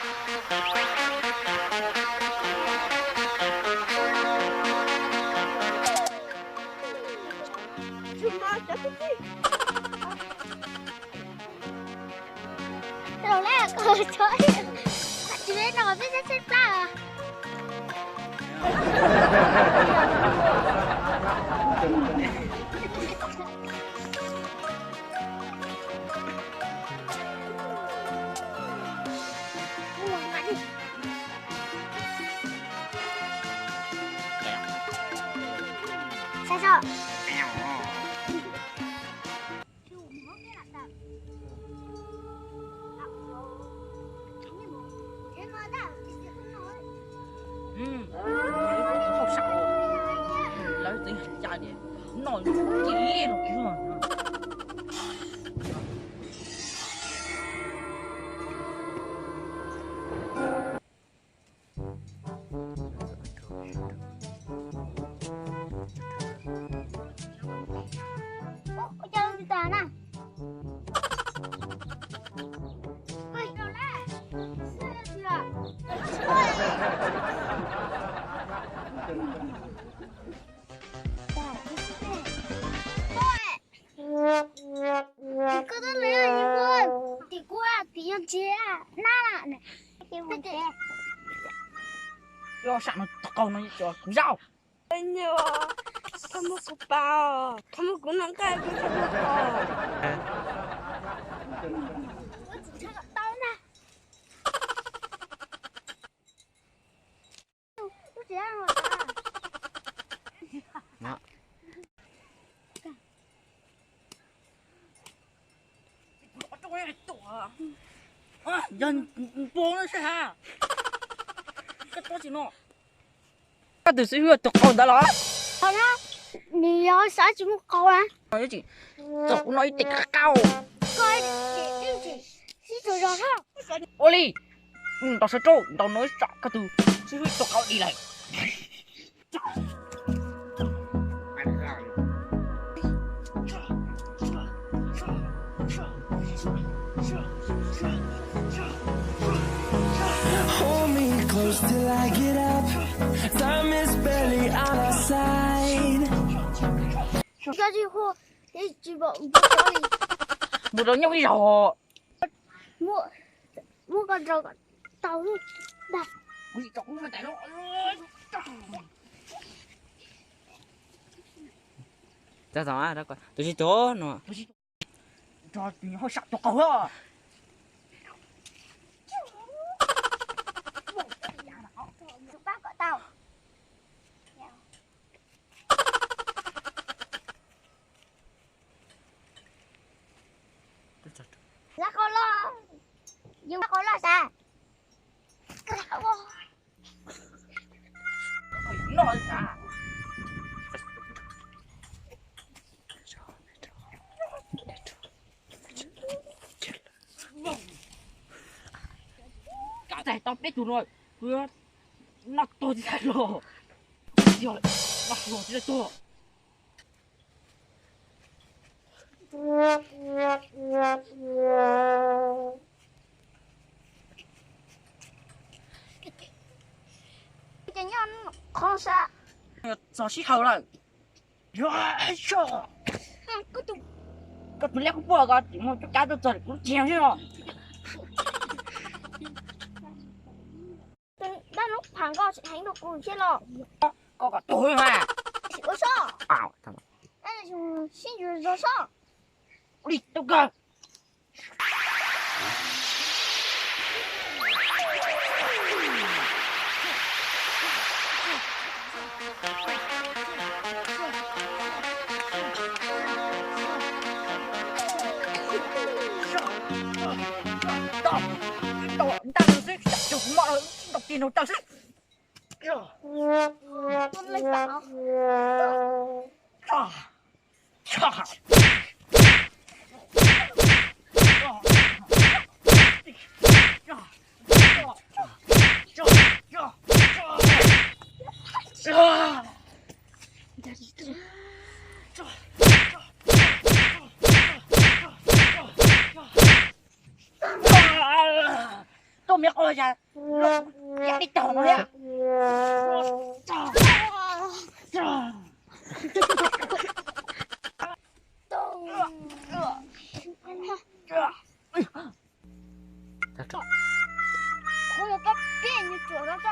Đầu là cười trời. Chị biết nói với xếp ra à? Sao sao? Không sao lấy tiếng hình chạy đi nói chỉ nó kia Jangan di tanah. Hei, Lola. Sudah. Cái đó lấy là như quân thì qua thì nhân chế na này cái vấn đề cho sẵn nó câu nó cho rau anh nhớ thăm một cục bao thăm một cục nắng cay với thăm một chỉ cho tao nè lúc gì ăn rồi đó dân bố nó sẽ ha cái to gì nó cái từ xưa tụi con đã nói thôi đó đi vô xã chỉ một câu à nói chị tụi nói tịch cao coi chị rồi đó Oli tao sẽ trâu tao nói sợ cái từ xưa tụi con đi lại Hold me close till I get up. Time is barely on our side. cái gì hô cái chỉ bộ mua đi một đứa nhau đi rồi mua con rau tàu luôn đây ui cháu cũng phải tại nó ra sao đó coi tôi chỉ chỗ nó cho nó sắp cho cậu á bác gọi tao ra con lo nhưng mà con lo sao nói ra cả thầy tao biết chủ rồi vừa nó tôi thì thầy rồi rồi nó rồi thì tôi cái nhân con sợ sao xí hầu lại rồi sao có tụi cái tụi lẽ cũng bỏ cái chỉ một cái tôi trời cũng chèo chứ nó đã lúc thằng con sẽ hành được cùng chết lọ có cả tôi mà chỉ có sợ ảo thằng đây là xin rồi sợ đi đâu cơ đọc tiền đâu tao sẽ con lấy bảo tôi mẹ ơi 了呀，压力大了呀。我要把辫子做到这。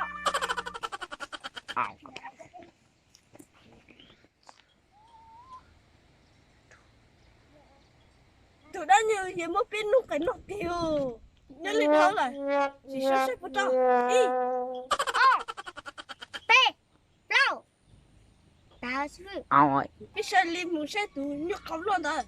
tụi đó như vậy mới biết nó cái nó tiêu nhớ lên đó là chỉ sắp xếp vào trong đi Bê, lâu. Tao sư. Ôi. cái xe lim một xe tụi nhớ không luôn rồi